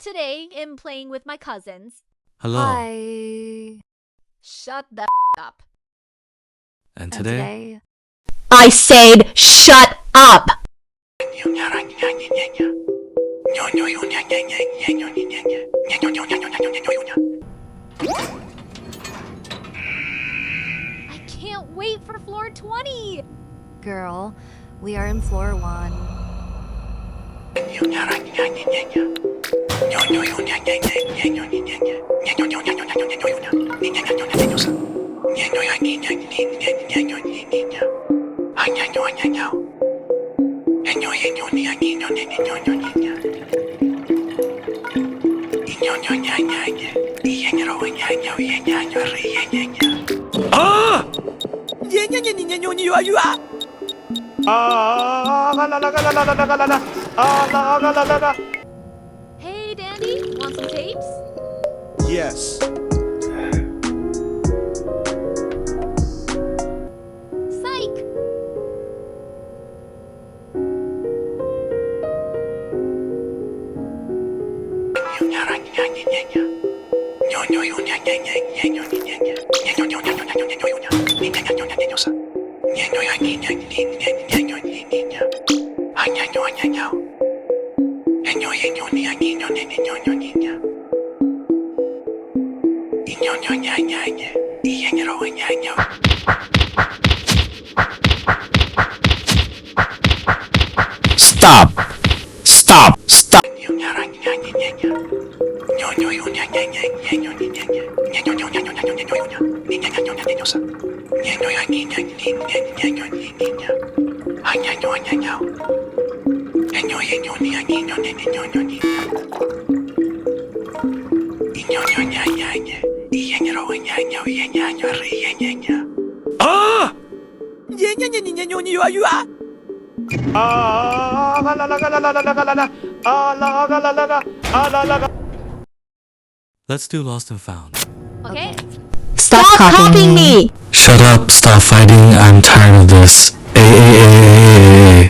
Today, I'm playing with my cousins. Hello. Hi. Shut the up. And And today? I said shut up! I can't wait for floor 20! Girl, we are in floor 1. Ah! Hey, Dandy, want some tapes? Yes. Psych! Stop! Stop! Stop! Ah! Let's do Lost and Found. Okay. Stop copying me. Shut up, stop fighting, I'm tired of this. Ay.